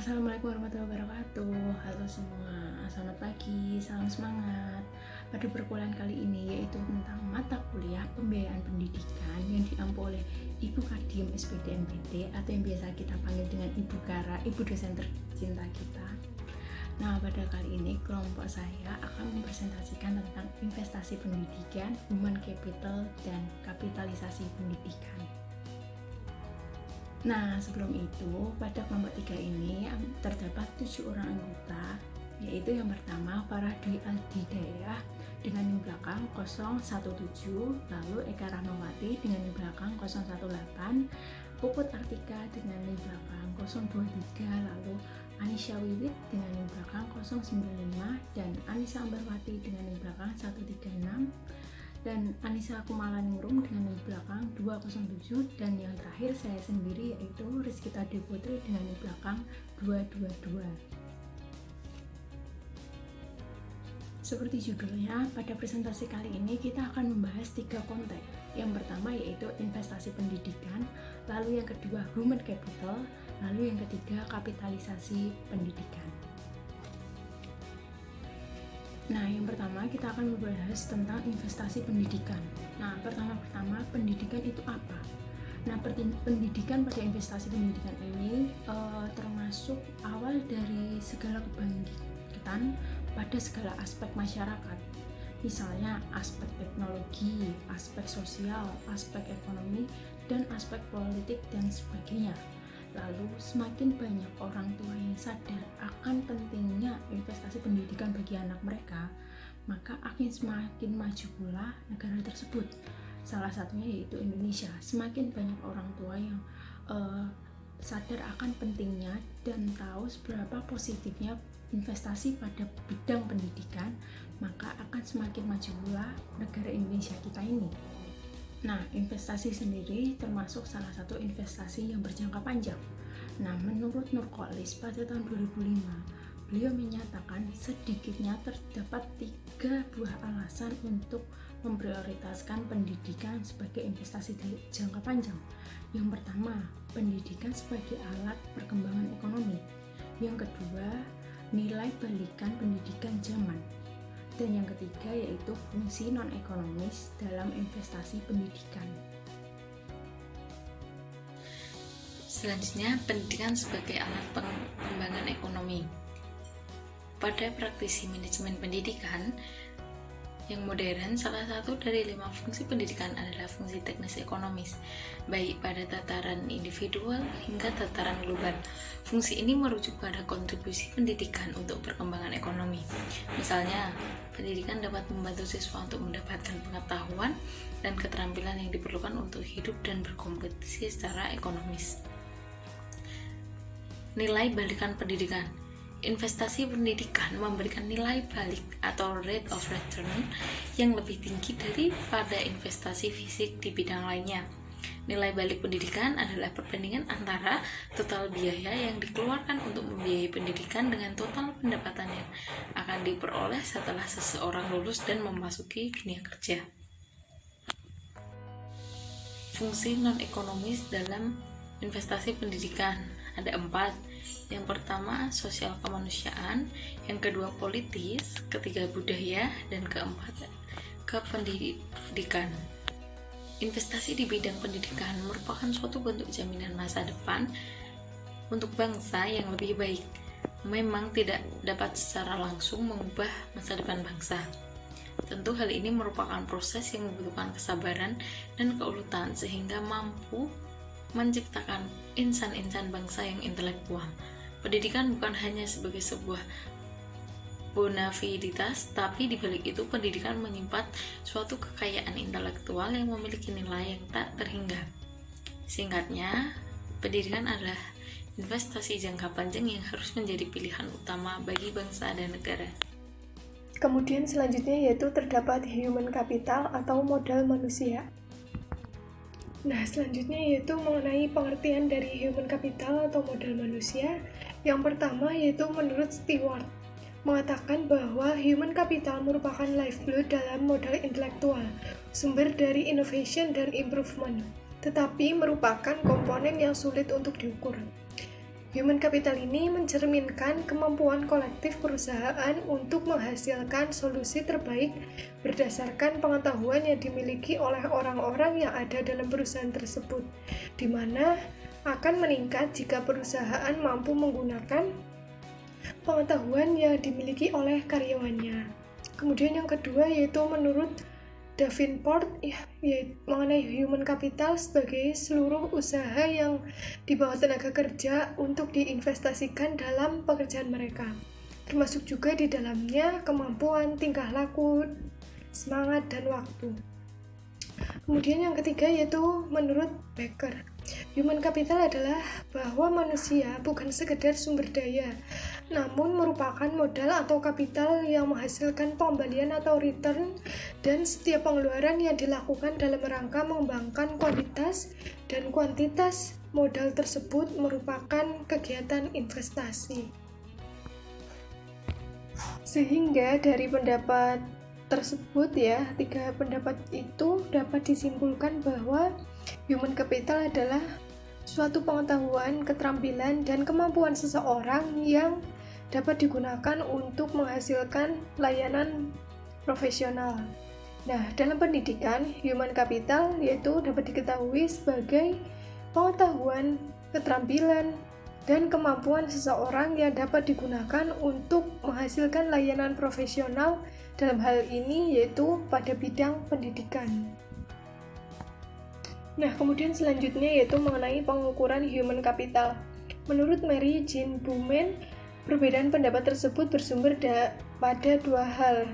Assalamualaikum warahmatullahi wabarakatuh. Halo semua, selamat pagi, salam semangat. Pada perkuliahan kali ini yaitu tentang mata kuliah pembiayaan pendidikan yang diampu oleh Ibu Kadiem SPDMPT atau yang biasa kita panggil dengan Ibu Kara, Ibu dosen tercinta kita. Nah, pada kali ini kelompok saya akan mempresentasikan tentang investasi pendidikan, human capital, dan kapitalisasi pendidikan. Nah, sebelum itu, pada kelompok 3 ini terdapat 7 orang anggota, yaitu yang pertama Farah Dwi Aldidayah dengan NIM belakang 017, lalu Eka Rahmawati dengan NIM belakang 018, Puput Artika dengan NIM belakang 023, lalu Anisha Wiwit dengan NIM belakang 095, dan Anissa Ambarwati dengan NIM belakang 136, dan Anissa Kumalaningrum dengan NIM belakang 207, dan yang terakhir saya sendiri yaitu Rizkita Dwi dengan NIM belakang 222. Seperti judulnya, pada presentasi kali ini kita akan membahas 3 konteks. Yang pertama yaitu investasi pendidikan, lalu yang kedua human capital, lalu yang ketiga kapitalisasi pendidikan. Nah, yang pertama kita akan membahas tentang investasi pendidikan. Nah, pertama-tama pendidikan itu apa? Nah, pendidikan pada investasi pendidikan ini termasuk awal dari segala kebangkitan pada segala aspek masyarakat. Misalnya aspek teknologi, aspek sosial, aspek ekonomi, dan aspek politik dan sebagainya. Lalu semakin banyak orang tua yang sadar akan pentingnya investasi pendidikan bagi anak mereka, maka akan semakin maju pula negara tersebut. Salah satunya yaitu Indonesia. Semakin banyak orang tua yang sadar akan pentingnya dan tahu seberapa positifnya investasi pada bidang pendidikan, maka akan semakin maju pula negara Indonesia kita ini. Nah, investasi sendiri termasuk salah satu investasi yang berjangka panjang. Nah, menurut Nurkolis pada tahun 2005, beliau menyatakan sedikitnya terdapat 3 buah alasan untuk memprioritaskan pendidikan sebagai investasi jangka panjang. Yang pertama, pendidikan sebagai alat perkembangan ekonomi. Yang kedua, nilai balikan pendidikan zaman. Dan yang ketiga yaitu fungsi non-ekonomis dalam investasi pendidikan. Selanjutnya, pendidikan sebagai alat pengembangan ekonomi. Pada praktisi manajemen pendidikan yang modern, salah satu dari 5 fungsi pendidikan adalah fungsi teknis ekonomis, baik pada tataran individual hingga tataran global. Fungsi ini merujuk pada kontribusi pendidikan untuk perkembangan ekonomi. Misalnya, pendidikan dapat membantu siswa untuk mendapatkan pengetahuan dan keterampilan yang diperlukan untuk hidup dan berkompetisi secara ekonomis. Nilai balikan pendidikan. Investasi pendidikan memberikan nilai balik atau rate of return yang lebih tinggi daripada investasi fisik di bidang lainnya. Nilai balik pendidikan adalah perbandingan antara total biaya yang dikeluarkan untuk membiayai pendidikan dengan total pendapatan yang akan diperoleh setelah seseorang lulus dan memasuki dunia kerja. Fungsi non-ekonomis dalam investasi pendidikan ada 4. Yang pertama, sosial kemanusiaan, yang kedua politis, ketiga budaya, dan keempat kependidikan. Investasi di bidang pendidikan merupakan suatu bentuk jaminan masa depan untuk bangsa yang lebih baik. Memang tidak dapat secara langsung mengubah masa depan bangsa. Tentu hal ini merupakan proses yang membutuhkan kesabaran dan keuletan sehingga mampu menciptakan insan-insan bangsa yang intelektual. Pendidikan bukan hanya sebagai sebuah bonafiditas, tapi di balik itu pendidikan menyimpan suatu kekayaan intelektual yang memiliki nilai yang tak terhingga. Singkatnya, pendidikan adalah investasi jangka panjang yang harus menjadi pilihan utama bagi bangsa dan negara. Kemudian selanjutnya yaitu terdapat human capital atau modal manusia. Nah, selanjutnya yaitu mengenai pengertian dari human capital atau modal manusia. Yang pertama yaitu menurut Stewart, mengatakan bahwa human capital merupakan lifeblood dalam modal intelektual, sumber dari innovation dan improvement, tetapi merupakan komponen yang sulit untuk diukur. Human capital ini mencerminkan kemampuan kolektif perusahaan untuk menghasilkan solusi terbaik berdasarkan pengetahuan yang dimiliki oleh orang-orang yang ada dalam perusahaan tersebut, di mana akan meningkat jika perusahaan mampu menggunakan pengetahuan yang dimiliki oleh karyawannya. Kemudian yang kedua yaitu menurut Davenport mengenai human capital sebagai seluruh usaha yang di bawah tenaga kerja untuk diinvestasikan dalam pekerjaan mereka, termasuk juga di dalamnya kemampuan, tingkah laku, semangat, dan waktu. Kemudian yang ketiga yaitu menurut Becker, human capital adalah bahwa manusia bukan sekedar sumber daya, namun merupakan modal atau kapital yang menghasilkan pengembalian atau return, dan setiap pengeluaran yang dilakukan dalam rangka mengembangkan kualitas dan kuantitas modal tersebut merupakan kegiatan investasi. Sehingga dari pendapat tersebut tiga pendapat itu dapat disimpulkan bahwa human capital adalah suatu pengetahuan, keterampilan, dan kemampuan seseorang yang dapat digunakan untuk menghasilkan layanan profesional. Nah, dalam pendidikan, human capital yaitu dapat diketahui sebagai pengetahuan, keterampilan, dan kemampuan seseorang yang dapat digunakan untuk menghasilkan layanan profesional, dalam hal ini yaitu pada bidang pendidikan. Nah, kemudian selanjutnya yaitu mengenai pengukuran human capital. Menurut Mary Jean Bowman, perbedaan pendapat tersebut bersumber pada dua hal,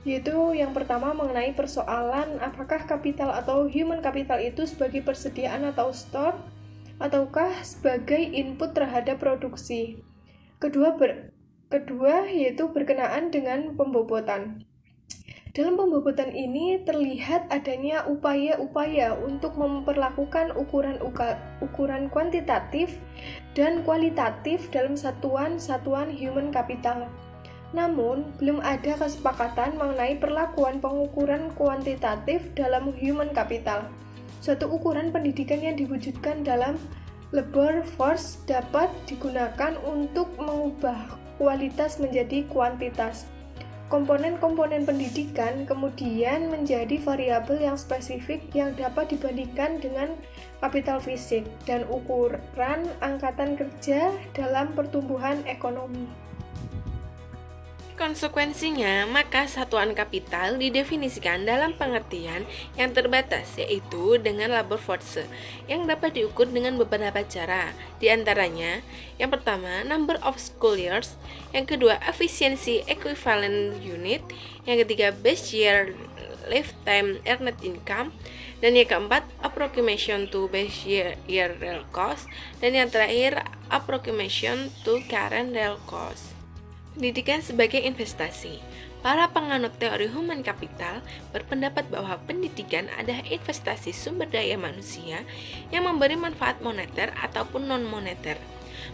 yaitu yang pertama mengenai persoalan apakah kapital atau human capital itu sebagai persediaan atau store, ataukah sebagai input terhadap produksi. Kedua yaitu berkenaan dengan pembobotan. Dalam pembobotan ini terlihat adanya upaya-upaya untuk memperlakukan ukuran kuantitatif dan kualitatif dalam satuan-satuan human capital. Namun, belum ada kesepakatan mengenai perlakuan pengukuran kuantitatif dalam human capital. Suatu ukuran pendidikan yang diwujudkan dalam labor force dapat digunakan untuk mengubah kualitas menjadi kuantitas. Komponen-komponen pendidikan kemudian menjadi variabel yang spesifik yang dapat dibandingkan dengan kapital fisik dan ukuran angkatan kerja dalam pertumbuhan ekonomi. Konsekuensinya, maka satuan kapital didefinisikan dalam pengertian yang terbatas, yaitu dengan labor force, yang dapat diukur dengan beberapa cara. Di antaranya, yang pertama, number of school years, yang kedua, efficiency equivalent unit, yang ketiga, base year lifetime earned income, dan yang keempat, approximation to base year real cost, dan yang terakhir, approximation to current real cost. Pendidikan sebagai investasi. Para penganut teori human capital berpendapat bahwa pendidikan adalah investasi sumber daya manusia yang memberi manfaat moneter ataupun non-moneter.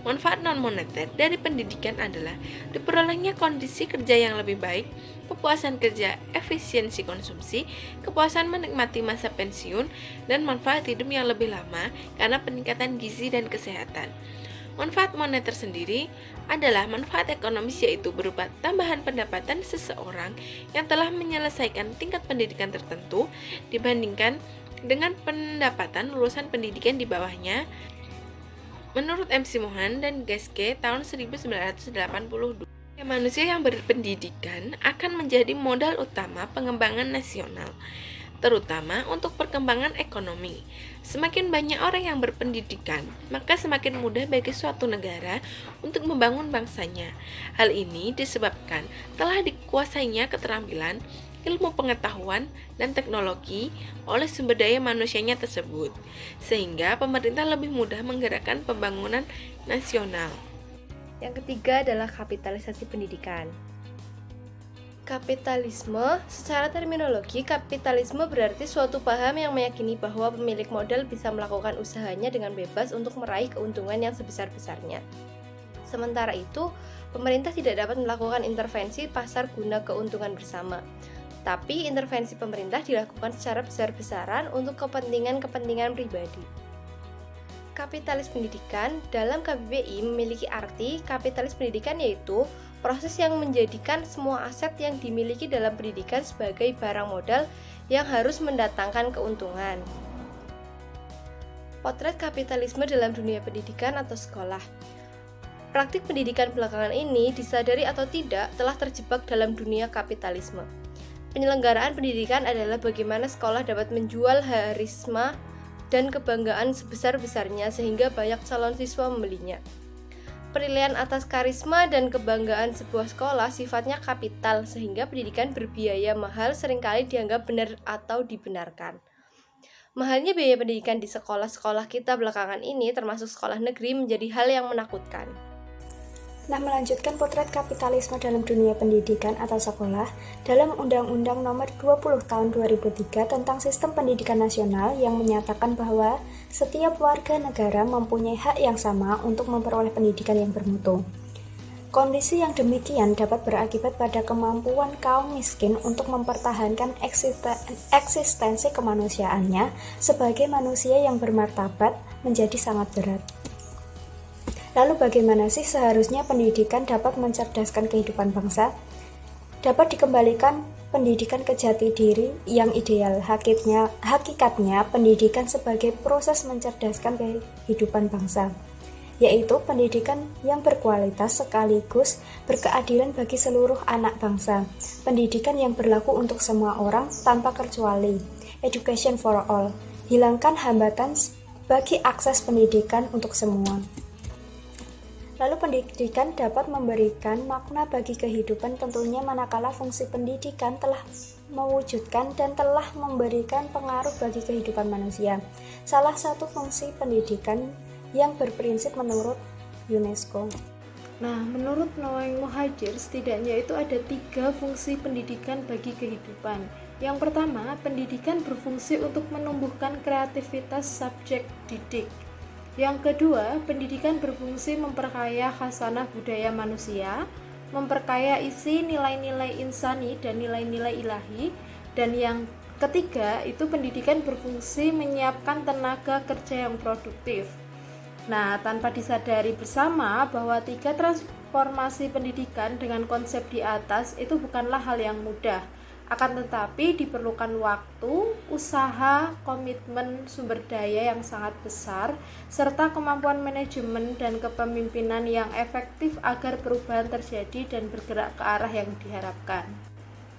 Manfaat non-moneter dari pendidikan adalah diperolehnya kondisi kerja yang lebih baik, kepuasan kerja, efisiensi konsumsi, kepuasan menikmati masa pensiun, dan manfaat hidup yang lebih lama karena peningkatan gizi dan kesehatan. Manfaat moneter sendiri adalah manfaat ekonomis, yaitu berupa tambahan pendapatan seseorang yang telah menyelesaikan tingkat pendidikan tertentu dibandingkan dengan pendapatan lulusan pendidikan di bawahnya. Menurut MC Mohan dan Geschke tahun 1982, manusia yang berpendidikan akan menjadi modal utama pengembangan nasional, terutama untuk perkembangan ekonomi. Semakin banyak orang yang berpendidikan, maka semakin mudah bagi suatu negara untuk membangun bangsanya. Hal ini disebabkan telah dikuasainya keterampilan, ilmu pengetahuan, dan teknologi oleh sumber daya manusianya tersebut, sehingga pemerintah lebih mudah menggerakkan pembangunan nasional. Yang ketiga adalah kapitalisasi pendidikan. Kapitalisme, secara terminologi, kapitalisme berarti suatu paham yang meyakini bahwa pemilik modal bisa melakukan usahanya dengan bebas untuk meraih keuntungan yang sebesar-besarnya. Sementara itu, pemerintah tidak dapat melakukan intervensi pasar guna keuntungan bersama. Tapi intervensi pemerintah dilakukan secara besar-besaran untuk kepentingan-kepentingan pribadi. Kapitalis pendidikan dalam KBBI memiliki arti kapitalis pendidikan, yaitu proses yang menjadikan semua aset yang dimiliki dalam pendidikan sebagai barang modal yang harus mendatangkan keuntungan. Potret kapitalisme dalam dunia pendidikan atau sekolah. Praktik pendidikan belakangan ini, disadari atau tidak, telah terjebak dalam dunia kapitalisme. Penyelenggaraan pendidikan adalah bagaimana sekolah dapat menjual harisma dan kebanggaan sebesar-besarnya sehingga banyak calon siswa membelinya. Penilaian atas karisma dan kebanggaan sebuah sekolah sifatnya kapital, sehingga pendidikan berbiaya mahal seringkali dianggap benar atau dibenarkan. Mahalnya biaya pendidikan di sekolah-sekolah kita belakangan ini, termasuk sekolah negeri, menjadi hal yang menakutkan. Nah, melanjutkan potret kapitalisme dalam dunia pendidikan atau sekolah, dalam Undang-Undang Nomor 20 Tahun 2003 tentang Sistem Pendidikan Nasional yang menyatakan bahwa setiap warga negara mempunyai hak yang sama untuk memperoleh pendidikan yang bermutu. Kondisi yang demikian dapat berakibat pada kemampuan kaum miskin untuk mempertahankan eksistensi kemanusiaannya sebagai manusia yang bermartabat menjadi sangat berat. Lalu bagaimana sih seharusnya pendidikan dapat mencerdaskan kehidupan bangsa? Dapat dikembalikan pendidikan ke jati diri yang ideal. Hakikatnya pendidikan sebagai proses mencerdaskan kehidupan bangsa, yaitu pendidikan yang berkualitas sekaligus berkeadilan bagi seluruh anak bangsa. Pendidikan yang berlaku untuk semua orang tanpa kecuali. Education for all. Hilangkan hambatan bagi akses pendidikan untuk semua. Lalu pendidikan dapat memberikan makna bagi kehidupan tentunya manakala fungsi pendidikan telah mewujudkan dan telah memberikan pengaruh bagi kehidupan manusia. Salah satu fungsi pendidikan yang berprinsip menurut UNESCO. Nah, menurut Noeng Muhajir, setidaknya itu ada 3 fungsi pendidikan bagi kehidupan. Yang pertama, pendidikan berfungsi untuk menumbuhkan kreativitas subjek didik. Yang kedua, pendidikan berfungsi memperkaya khasanah budaya manusia, memperkaya isi nilai-nilai insani dan nilai-nilai ilahi. Dan yang ketiga, itu pendidikan berfungsi menyiapkan tenaga kerja yang produktif. Nah, tanpa disadari bersama bahwa 3 transformasi pendidikan dengan konsep di atas itu bukanlah hal yang mudah. Akan tetapi diperlukan waktu, usaha, komitmen, sumber daya yang sangat besar, serta kemampuan manajemen dan kepemimpinan yang efektif agar perubahan terjadi dan bergerak ke arah yang diharapkan.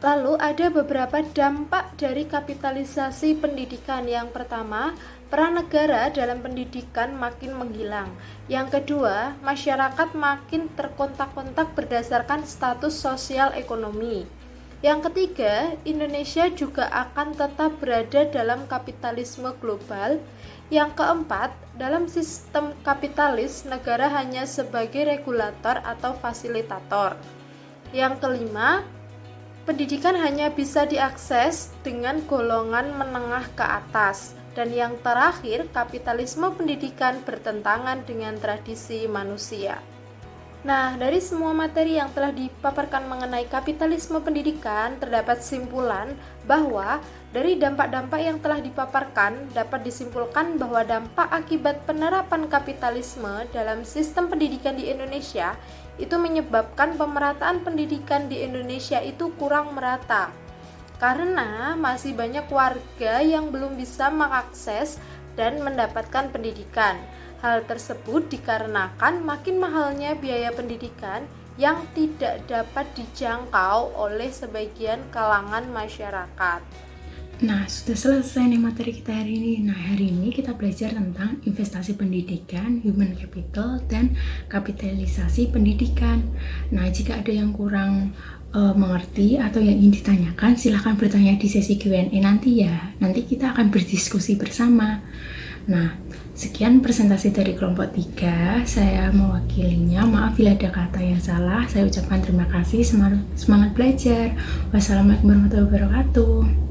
Lalu ada beberapa dampak dari kapitalisasi pendidikan. Yang pertama, peran negara dalam pendidikan makin menghilang. Yang kedua, masyarakat makin terkontak-kontak berdasarkan status sosial ekonomi. Yang ketiga, Indonesia juga akan tetap berada dalam kapitalisme global. Yang keempat, dalam sistem kapitalis, negara hanya sebagai regulator atau fasilitator. Yang kelima, pendidikan hanya bisa diakses dengan golongan menengah ke atas. Dan yang terakhir, kapitalisme pendidikan bertentangan dengan tradisi manusia. Nah, dari semua materi yang telah dipaparkan mengenai kapitalisme pendidikan, terdapat simpulan bahwa dari dampak-dampak yang telah dipaparkan dapat disimpulkan bahwa dampak akibat penerapan kapitalisme dalam sistem pendidikan di Indonesia itu menyebabkan pemerataan pendidikan di Indonesia itu kurang merata. Karena masih banyak warga yang belum bisa mengakses dan mendapatkan pendidikan. Hal tersebut dikarenakan makin mahalnya biaya pendidikan yang tidak dapat dijangkau oleh sebagian kalangan masyarakat. Nah, sudah selesai nih materi kita hari ini. Nah, hari ini kita belajar tentang investasi pendidikan, human capital, dan kapitalisasi pendidikan. Nah, jika ada yang kurang mengerti atau yang ingin ditanyakan, silahkan bertanya di sesi Q&A nanti ya. Nanti kita akan berdiskusi bersama. Nah, sekian presentasi dari kelompok 3. Saya mewakilinya. Maaf bila ada kata yang salah. Saya ucapkan terima kasih. Semangat belajar. Wassalamualaikum warahmatullahi wabarakatuh.